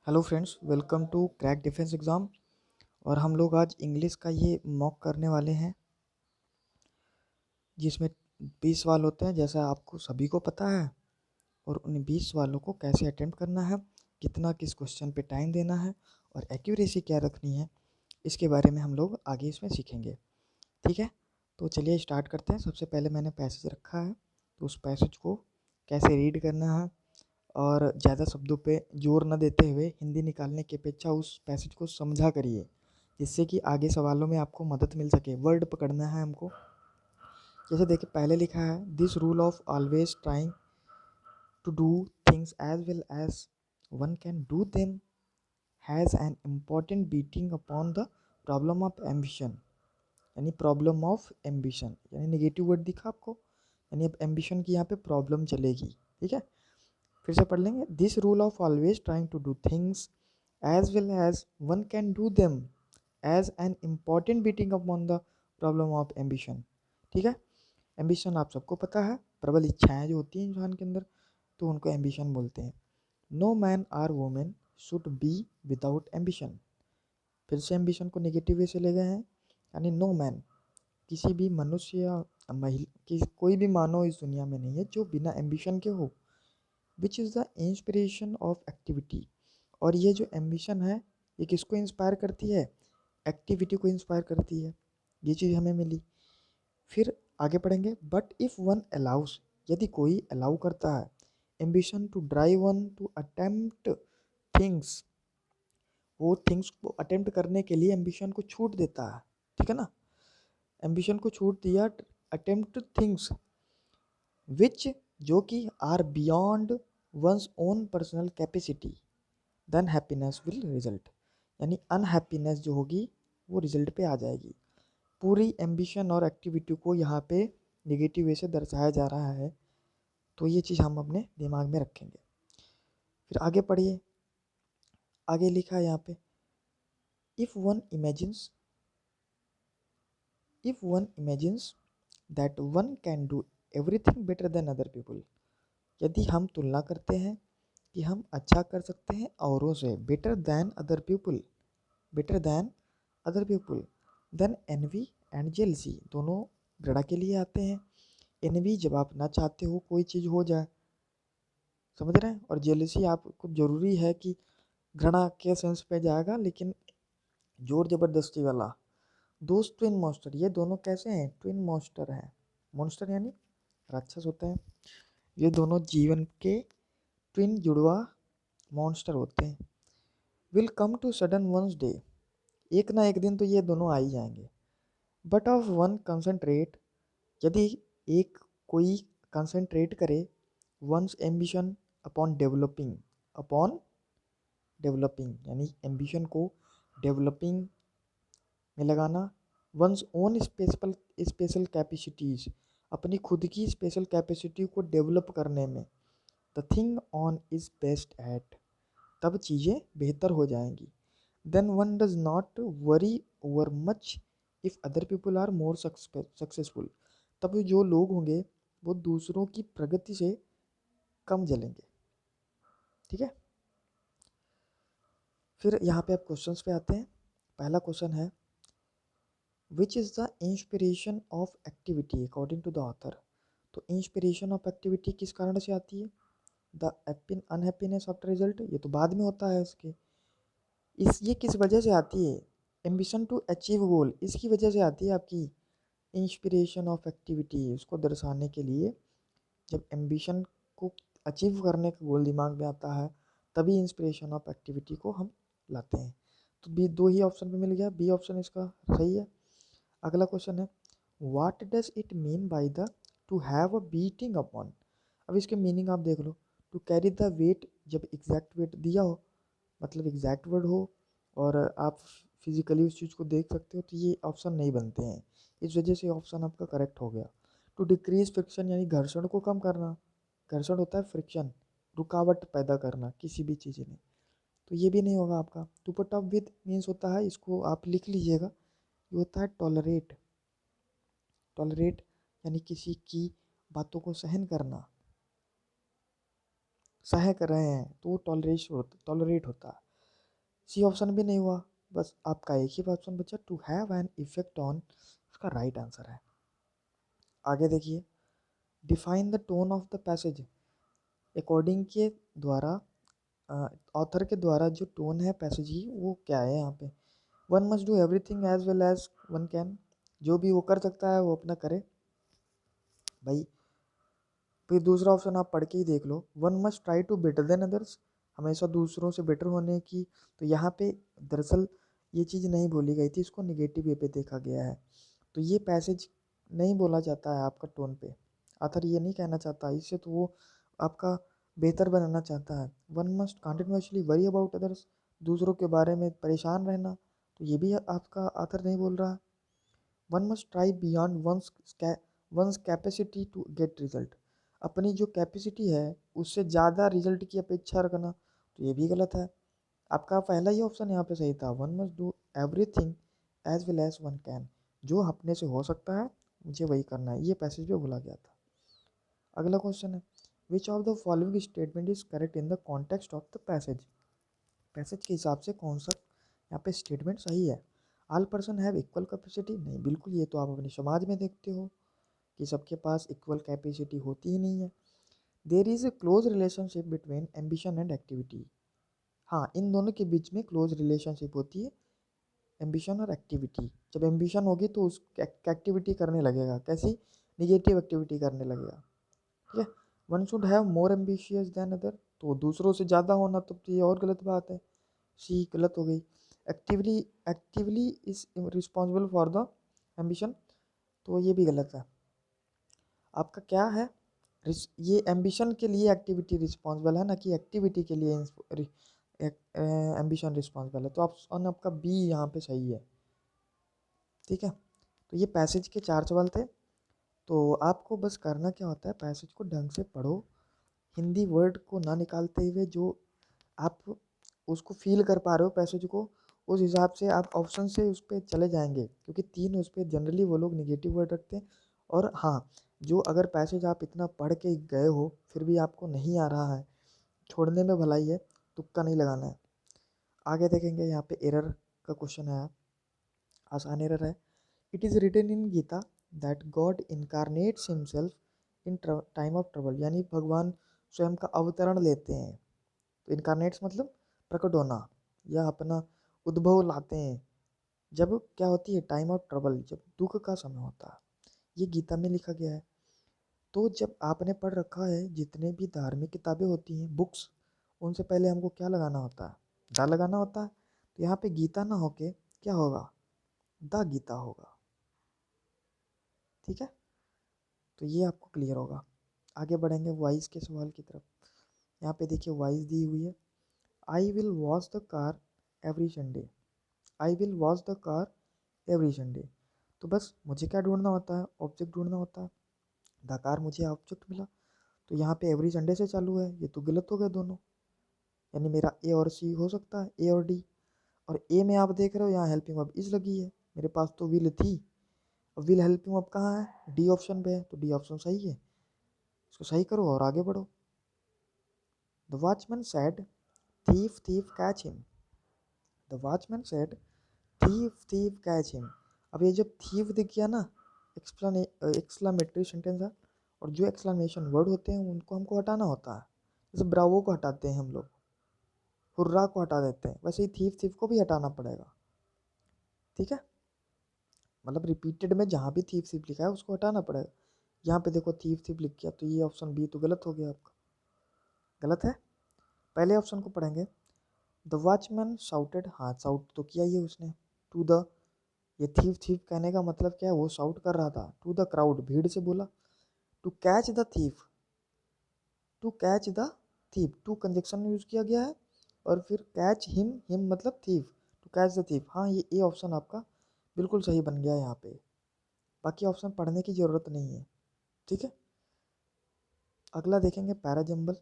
Hello friends, welcome to crack defence exam. और हम लोग आज इंग्लिश का ये मॉक करने वाले हैं जिसमें 20 सवाल होते हैं, जैसा आपको सभी को पता है। और उन 20 सवालों को कैसे अटेम्प्ट करना है, कितना किस क्वेश्चन पे टाइम देना है और एक्यूरेसी क्या रखनी है, इसके बारे में हम लोग आगे इसमें सीखेंगे। ठीक है, तो चलिए स्टार्ट करते हैं। सबसे पहले मैंने पैसेज रखा है, तो उस पैसेज को कैसे रीड करना है और ज़्यादा शब्दों पे जोर न देते हुए हिंदी निकालने की अपेक्षा उस पैसेज को समझा करिए, जिससे कि आगे सवालों में आपको मदद मिल सके। वर्ड पकड़ना है हमको। जैसे देखिए, पहले लिखा है this rule of always trying to do things as well as one can do them has an important beating upon the problem of ambition. यानी प्रॉब्लम ऑफ एम्बिशन यानी नेगेटिव वर्ड दिखा आपको, यानी अब एम्बिशन की यहाँ पे प्रॉब्लम चलेगी। ठीक है, फिर से पढ़ लेंगे। This rule of always trying to do things as well as one can do them as an important beating upon the problem of ambition. ठीक है, एम्बिशन आप सबको पता है, प्रबल इच्छाएं जो होती हैं इंसान के अंदर, तो उनको एम्बिशन बोलते हैं। No man or women should be without ambition. फिर से एम्बिशन को नेगेटिव वे से ले गए हैं, यानी नो मैन, किसी भी मनुष्य या महिला, कोई भी मानव इस दुनिया में नहीं है जो बिना एम्बिशन के हो। विच is the inspiration of activity. और ये जो एम्बिशन है, ये किसको इंस्पायर करती है? एक्टिविटी को इंस्पायर करती है। ये चीज़ हमें मिली। फिर आगे पढ़ेंगे। बट इफ़ वन अलाउस, यदि कोई अलाउ करता है ambition to drive one to attempt things, वो थिंग्स को अटेम्प्ट करने के लिए एम्बिशन को छूट देता है। ठीक है ना, एम्बिशन को छूट दिया, अटेम्प्ट थिंग्स विच, जो कि are beyond one's own personal capacity, then happiness will result. यानी अनहैप्पीनेस जो होगी वो रिजल्ट पे आ जाएगी। पूरी एम्बिशन और एक्टिविटी को यहाँ पे नेगेटिव वे से दर्शाया जा रहा है, तो ये चीज़ हम अपने दिमाग में रखेंगे। फिर आगे पढ़िए, आगे लिखा है यहाँ पे if one imagines that one can do everything better than other people. यदि हम तुलना करते हैं कि हम अच्छा कर सकते हैं औरों से, better than other people, then envy and jealousy, दोनों घृणा के लिए आते हैं। एनवी जब आप ना चाहते हो कोई चीज़ हो जाए, समझ रहे हैं, और जेलसी आपको ज़रूरी है कि घृणा के सेंस पे जाएगा, लेकिन जोर ज़बरदस्ती वाला। दोस्त ट्विन मॉन्स्टर, ये दोनों कैसे हैं? ट्विन मॉन्स्टर हैं। मॉन्स्टर यानी राक्षस होते हैं। ये दोनों जीवन के ट्विन जुड़वा मॉन्स्टर होते हैं। Will come to sudden once day, एक ना एक दिन तो ये दोनों आ ही जाएंगे। बट ऑफ वन कंसंट्रेट, यदि एक कोई कंसंट्रेट करे वंस एम्बिशन अपॉन डेवलपिंग, यानी एम्बिशन को डेवलपिंग में लगाना, वंस ओन स्पेशल कैपेसिटीज़, अपनी खुद की स्पेशल कैपेसिटी को डेवलप करने में, the thing one is best at, तब चीज़ें बेहतर हो जाएंगी। Then one does not worry over much if other people are more successful, तब जो लोग होंगे वो दूसरों की प्रगति से कम जलेंगे। ठीक है, फिर यहाँ पे आप क्वेश्चंस पे आते हैं। पहला क्वेश्चन है which is the inspiration of activity according to the author. तो इंस्पिरेशन ऑफ एक्टिविटी किस कारण से आती है? द अनहैप्पीनेस आफ्टर रिजल्ट, ये तो बाद में होता है इसके। ये किस वजह से आती है? एम्बिशन टू अचीव गोल, इसकी वजह से आती है आपकी इंस्पिरेशन ऑफ एक्टिविटी। उसको दर्शाने के लिए, जब एम्बिशन को अचीव करने का गोल दिमाग में आता है, तभी इंस्पिरेशन ऑफ एक्टिविटी को हम लाते हैं। तो बी, दो ही ऑप्शन पे मिल गया, बी ऑप्शन इसका सही है। अगला क्वेश्चन है what does it mean by the two have a beating upon. अब इसके मीनिंग आप देख लो। टू कैरी द वेट, जब एग्जैक्ट वेट दिया हो, मतलब एग्जैक्ट वर्ड हो और आप फिजिकली उस चीज़ को देख सकते हो, तो ये ऑप्शन नहीं बनते हैं। इस वजह से ऑप्शन आपका करेक्ट हो गया। टू डिक्रीज फ्रिक्शन, यानी घर्षण को कम करना। घर्षण होता है फ्रिक्शन, रुकावट पैदा करना किसी भी चीज़ में, तो ये भी नहीं होगा आपका। To put up with means होता है, इसको आप लिख लीजिएगा, ये होता है टॉलरेट। टॉलरेट यानी किसी की बातों को सहन करना, सह कर रहे हैं तो वो टॉलरेट होता है। सी ऑप्शन भी नहीं हुआ, बस आपका एक ही ऑप्शन बचा, to have an effect on, उसका राइट आंसर है। आगे देखिए, define the tone of the passage, according के द्वारा, ऑथर के द्वारा जो टोन है पैसेज की वो क्या है यहाँ पे। One must do everything as well as one can, जो भी वो कर सकता है वो अपना करे भाई। फिर दूसरा ऑप्शन आप पढ़ के ही देख लो, one must try to better than others, हमेशा दूसरों से बेटर होने की। तो यहाँ पे दरअसल ये चीज़ नहीं बोली गई थी, इसको निगेटिव वे पे देखा गया है। तो ये पैसेज नहीं बोला जाता है आपका टोन पे, आथर ये नहीं कहना चाहता, इससे तो वो आपका बेहतर बनाना चाहता है। One must continuously worry about others, दूसरों के बारे में परेशान रहना, तो ये भी आपका आथर नहीं बोल रहा। One must try beyond one's capacity to get result, अपनी जो कैपेसिटी है उससे ज़्यादा रिजल्ट की अपेक्षा रखना, तो ये भी गलत है। आपका पहला ही ऑप्शन यहाँ पे सही था, one must do everything as well as one can, जो अपने से हो सकता है मुझे वही करना है, ये पैसेज पे बोला गया था। अगला क्वेश्चन है, which of the following statement is correct in the context of the passage, passage के हिसाब से कौन सा यहाँ पे स्टेटमेंट सही है। All person have equal capacity, नहीं बिल्कुल, ये तो आप अपने समाज में देखते हो कि सबके पास इक्वल कैपेसिटी होती ही नहीं है। There is a close relationship between ambition and activity, हाँ इन दोनों के बीच में क्लोज रिलेशनशिप होती है, एम्बिशन और एक्टिविटी। जब एम्बिशन होगी तो उस एक्टिविटी करने लगेगा, कैसी, निगेटिव एक्टिविटी करने लगेगा, ठीक है। One should have more ambitious than other, तो दूसरों से ज़्यादा होना तो ये और गलत बात है, सी गलत हो गई। Actively actively is responsible for the ambition, तो ये भी गलत है। आपका क्या है, ये एम्बिशन के लिए एक्टिविटी रिस्पॉन्सिबल है ना कि एक्टिविटी के लिए एम्बिशन रिस्पॉन्सिबल है, तो ऑप्शन आपका बी यहाँ पे सही है, ठीक है। तो ये पैसेज के 4 सवाल थे। तो आपको बस करना क्या होता है, पैसेज को ढंग से पढ़ो, हिंदी वर्ड को ना निकालते हुए जो आप उसको फील कर पा रहे हो पैसेज को, उस हिसाब से आप ऑप्शन से उस पर चले जाएंगे, क्योंकि 3 उस पर जनरली वो लोग निगेटिव वर्ड रखते हैं। और हाँ, जो अगर पैसेज आप इतना पढ़ के गए हो फिर भी आपको नहीं आ रहा है, छोड़ने में भलाई है, तुक्का नहीं लगाना है। आगे देखेंगे, यहाँ पे एरर का क्वेश्चन है, आसान एरर है। It is written in Gita that God incarnates himself in time of trouble, यानी भगवान स्वयं का अवतरण लेते हैं। तो इनकारनेट्स मतलब प्रकट होना या अपना उद्भव लाते हैं, जब क्या होती है, टाइम ऑफ ट्रबल, जब दुख का समय होता है, ये गीता में लिखा गया है। तो जब आपने पढ़ रखा है जितने भी धार्मिक किताबें होती हैं, बुक्स, उनसे पहले हमको क्या लगाना होता है, द लगाना होता है। तो यहाँ पे गीता ना होके क्या होगा, द गीता होगा, ठीक है। तो ये आपको क्लियर होगा। आगे बढ़ेंगे वाइज के सवाल की तरफ। यहाँ पे देखिए वाइज दी हुई है, I will wash the car every Sunday, I will wash the car every Sunday. तो बस मुझे क्या ढूंढना होता है, ऑब्जेक्ट ढूंढना होता है, द कार मुझे ऑब्जेक्ट मिला। तो यहाँ पे एवरी संडे से चालू है, ये तो गलत हो गया दोनों, यानी मेरा ए और सी हो सकता है, ए और डी। और ए में आप देख रहे हो यहाँ हेल्पिंग वर्ब इज लगी है, मेरे पास तो विल थी, अब विल हेल्पिंग वर्ब कहाँ है, डी ऑप्शन पे है, तो डी ऑप्शन सही है, इसको सही करो और आगे बढ़ो। The watchman said thief thief catch him, the watchman said thief thief catch him. अब ये जब थीफ दिख गया ना, एक्सक्लामेटरी सेंटेंस है, और जो एक्सक्लामेशन वर्ड होते हैं उनको हमको हटाना होता है, जैसे ब्रावो को हटाते हैं हम लोग, हुर्रा को हटा देते हैं, वैसे ही थीफ थीफ को भी हटाना पड़ेगा, ठीक है। मतलब रिपीटेड में जहाँ भी थीफ थीफ लिखा है उसको हटाना पड़ेगा। यहाँ पे देखो थीफ थीफ लिख गया, तो ये ऑप्शन बी तो गलत हो गया आपका, गलत है। पहले ऑप्शन को पढ़ेंगे, द वॉचमैन शाउटेड, हाँ शाउट तो किया ही उसने, टू द, ये थीफ थीफ कहने का मतलब क्या है, वो शाउट कर रहा था, टू द क्राउड, भीड़ से बोला। To catch the thief, to catch the thief, to conjunction में यूज किया गया है, और फिर कैच हिम, हिम मतलब thief, to catch the thief, हाँ ये ए ऑप्शन आपका बिल्कुल सही बन गया यहाँ पे, बाकी ऑप्शन पढ़ने की ज़रूरत नहीं है, ठीक है। अगला देखेंगे पैराजम्बल,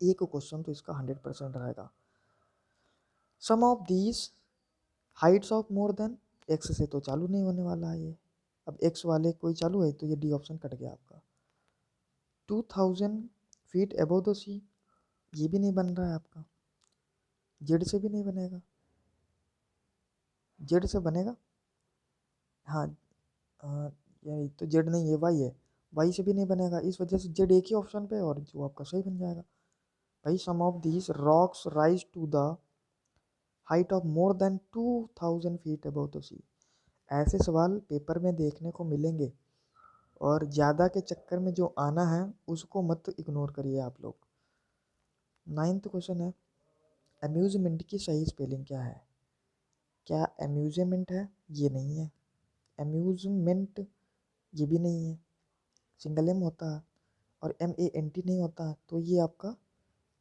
एक क्वेश्चन तो इसका 100% रहेगा। Some of these heights of more than, X से तो चालू नहीं होने वाला है ये, अब एक्स वाले कोई चालू है तो ये डी ऑप्शन कट गया आपका। 2000 फीट अबव द सी, ये भी नहीं बन रहा है आपका। जेड से भी नहीं बनेगा, जेड से बनेगा, हाँ यही तो, जेड नहीं है वाई है, वाई से भी नहीं बनेगा, इस वजह से जेड एक ही ऑप्शन पे है और जो आपका सही बन जाएगा। भाई some of these rocks rise to the height of more than 2000 feet above the sea. ऐसे सवाल पेपर में देखने को मिलेंगे और ज़्यादा के चक्कर में जो आना है उसको मत इग्नोर करिए आप लोग। 9th क्वेश्चन है, अम्यूजमेंट की सही स्पेलिंग क्या है? क्या अम्यूजमेंट है? ये नहीं है। अम्यूजमेंट ये भी नहीं है, सिंगल एम होता है और MANT नहीं होता, तो ये आपका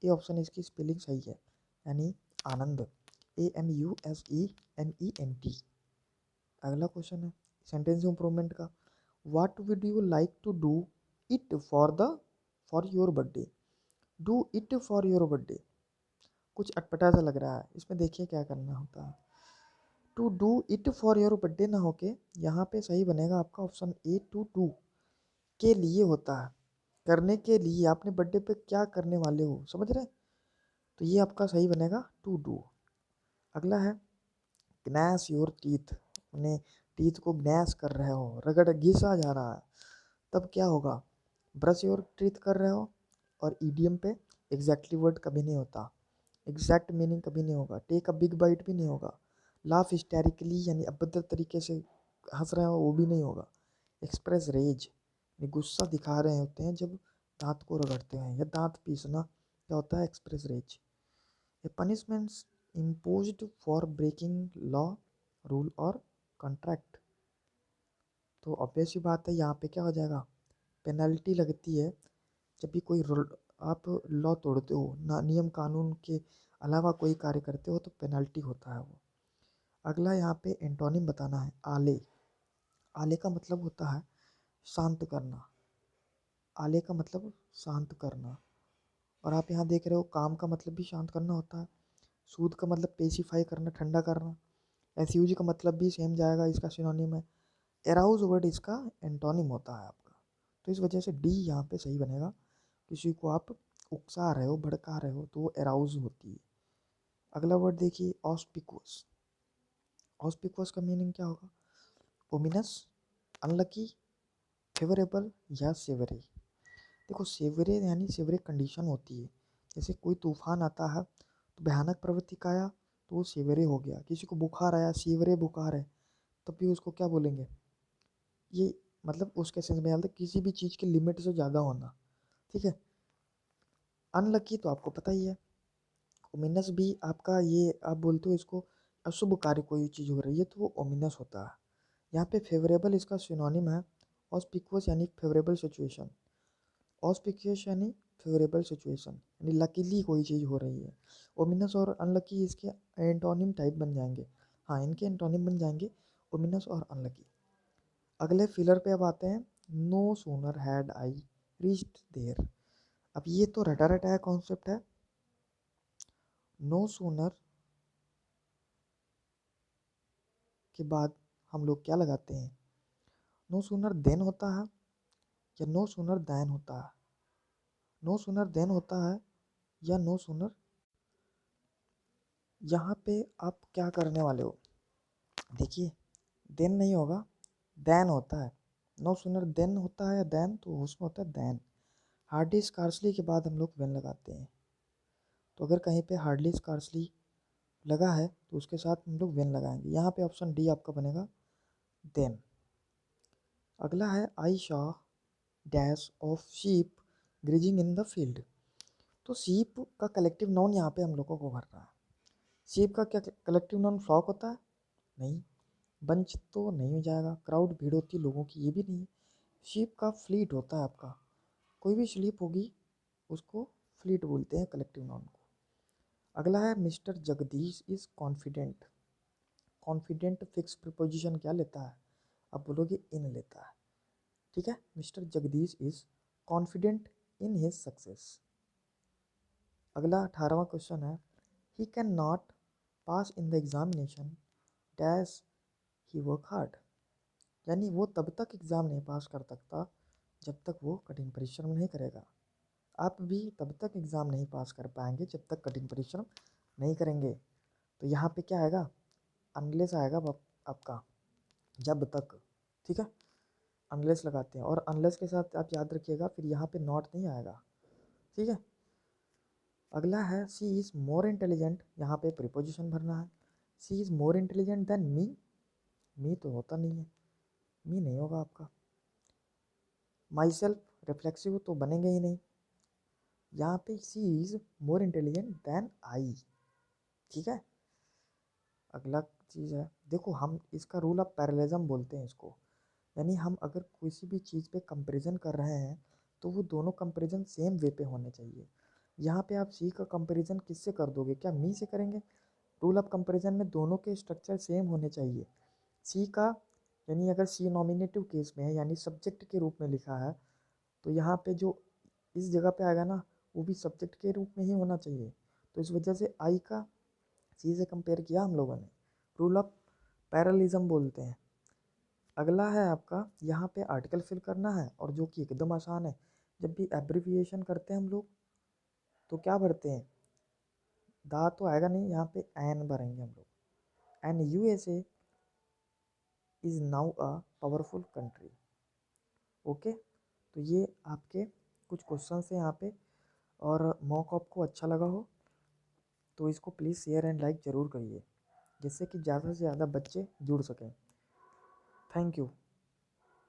ए ऑप्शन इसकी स्पेलिंग सही है, यानी आनंद, AMUSENENT। अगला क्वेश्चन है सेंटेंस इम्प्रूवमेंट का, what would you like to do it for your birthday. Do it for your birthday कुछ अटपटा सा लग रहा है, इसमें देखिए क्या करना होता है। To do it for your birthday ना होके यहाँ पे सही बनेगा आपका ऑप्शन ए, टू डू के लिए होता है, करने के लिए, आपने बर्थडे पे क्या करने वाले हो, समझ रहे हैं? तो ये आपका सही बनेगा टू डू। अगला है ग्नैश योर टीथ, अपने टीथ को ग्नैश कर रहे हो, रगड़ घिसा जा रहा है, तब क्या होगा? ब्रश योर टीथ कर रहे हो, और ईडियम पे एग्जैक्टली वर्ड कभी नहीं होता, एग्जैक्ट मीनिंग कभी नहीं होगा, टेक अ बिग बाइट भी नहीं होगा, लाफ हिस्टेरिकली यानी अभद्र तरीके से हंस रहे हो वो भी नहीं होगा, एक्सप्रेस रेज यानी गुस्सा दिखा रहे होते हैं जब दांत को रगड़ते हैं या दांत पीसना, क्या होता है? Express rage. ये punishments imposed for breaking law, rule और कॉन्ट्रैक्ट। तो ऑब्वियस सी बात है यहाँ पे क्या हो जाएगा? पेनल्टी लगती है जब भी कोई आप लॉ तोड़ते हो ना, नियम कानून के अलावा कोई कार्य करते हो तो पेनल्टी होता है वो। अगला यहाँ पे एंटोनिम बताना है, आले। आले का मतलब होता है शांत करना, आले का मतलब शांत करना, और आप यहाँ देख रहे हो काम का मतलब भी शांत करना होता है। सूद का मतलब पेसिफाई करना, ठंडा करना। एसयूजी का मतलब भी सेम जाएगा, इसका सिनोनिम है। एराउज वर्ड इसका एंटोनिम होता है आपका, तो इस वजह से डी यहाँ पे सही बनेगा। किसी को आप उकसा रहे हो, भड़का रहे हो, तो वो एराउज होती है। अगला वर्ड देखिए ऑस्पिकुअस। ऑस्पिकुअस का मीनिंग क्या होगा? ओमिनस, अनलकी, फेवरेबल या सेवरी। देखो सेवरे यानी सेवरे कंडीशन होती है, जैसे कोई तूफान आता है तो भयानक प्रवृत्ति का आया तो वो सेवरे हो गया, किसी को बुखार आया, सेवरे बुखार है, तब भी उसको क्या बोलेंगे? ये मतलब उसके सेंस में आता है किसी भी चीज़ के लिमिट से ज़्यादा होना, ठीक है। अनलकी तो आपको पता ही है। ओमिनस भी आपका, ये आप बोलते हो इसको अशुभ कार्य कोई चीज़ हो रही है तो वो ओमिनस होता है। यहाँ पे फेवरेबल इसका सिनोनिम है ऑस्पिकुअस यानी फेवरेबल सिचुएशन, ऑस्पिशियस यानी फेवरेबल सिचुएशन यानी लकीली कोई चीज़ हो रही है। ओमिनस और अनलकी इसके एंटोनिम टाइप बन जाएंगे, हाँ इनके एंटोनिम बन जाएंगे ओमिनस और अनलकी। अगले फिलर पे अब आते हैं, no sooner had I reached there. अब ये तो रटा रटाया कॉन्सेप्ट है। नो सूनर के बाद हम लोग क्या लगाते हैं? नो सूनर देन होता है या नो सूनर दैन होता है? नो सूनर देन होता है या नो सूनर, यहाँ पे आप क्या करने वाले हो? देखिए देन नहीं होगा, दैन होता है। नो सुनर देन होता है या दैन, तो उसमें होता है दैन। हार्डली स्कार्सली के बाद हम लोग वेन लगाते हैं, तो अगर कहीं पे हार्डली स्कार्सली लगा है तो उसके साथ हम लोग वेन लगाएंगे। यहाँ पे ऑप्शन डी आपका बनेगा देन। अगला है I saw dash of sheep grazing in the field. तो शीप का कलेक्टिव नाउन यहाँ पे हम लोगों को भरना है। शीप का क्या कलेक्टिव नाउन फ्लॉक होता है? नहीं। बंच तो नहीं हो जाएगा, क्राउड भीड़ होती है लोगों की, ये भी नहीं। शीप का फ्लीट होता है आपका, कोई भी स्लीप होगी उसको फ्लीट बोलते हैं कलेक्टिव नाउन को। अगला है mister Jagdish is confident. Confident fix preposition क्या लेता है? आप बोलोगे इन लेता है, ठीक है। Mister Jagdish is confident in his success. अगला 18वां क्वेश्चन है, he can not pass in the examination dash he work hard. यानी वो तब तक एग्ज़ाम नहीं पास कर सकता जब तक वो कठिन परिश्रम नहीं करेगा। आप भी तब तक एग्ज़ाम नहीं पास कर पाएंगे जब तक कठिन परिश्रम नहीं करेंगे तो यहाँ पे क्या आएगा, अनलेस आएगा आपका, जब तक, ठीक है, अनलेस लगाते हैं। और अनलेस के साथ आप याद रखिएगा फिर यहाँ पे नॉट नहीं आएगा, ठीक है। अगला है सी इज़ मोर इंटेलिजेंट, यहाँ पे प्रीपोजिशन भरना है। She is more intelligent than me तो होता नहीं है, मी नहीं होगा आपका। माई सेल्फ रिफ्लेक्सिव तो बनेंगे ही नहीं, यहाँ पे she is more intelligent than I, ठीक है। अगला चीज़ है, देखो हम इसका रूल ऑफ पैरेललिज्म बोलते हैं इसको, यानी हम अगर किसी भी चीज़ पे कंपैरिजन कर रहे हैं तो वो दोनों कंपैरिजन सेम वे पे होने चाहिए। यहाँ पे आप सी का कंपैरिजन किससे कर दोगे, क्या मी से करेंगे? रूल ऑफ कंपैरिजन में दोनों के स्ट्रक्चर सेम होने चाहिए। सी का यानी अगर सी नॉमिनेटिव केस में है यानी सब्जेक्ट के रूप में लिखा है तो यहाँ पे जो इस जगह पे आएगा ना वो भी सब्जेक्ट के रूप में ही होना चाहिए। तो इस वजह से आई का सी से कंपेयर किया हम लोगों ने, रूल ऑफ पैरेललिज्म बोलते हैं। अगला है आपका, यहाँ पे आर्टिकल फिल करना है और जो कि एकदम आसान है। जब भी एब्रिविएशन करते हैं हम लोग तो क्या भरते हैं, दा तो आएगा नहीं, यहाँ पे एन भरेंगे हम लोग। And USA is now a powerful country. Okay, तो ये आपके कुछ क्वेश्चन हैं यहाँ पे। और मॉक आपको अच्छा लगा हो तो इसको प्लीज़ शेयर एंड लाइक ज़रूर करिए, जिससे कि ज़्यादा से ज़्यादा बच्चे जुड़ सकें। Thank you.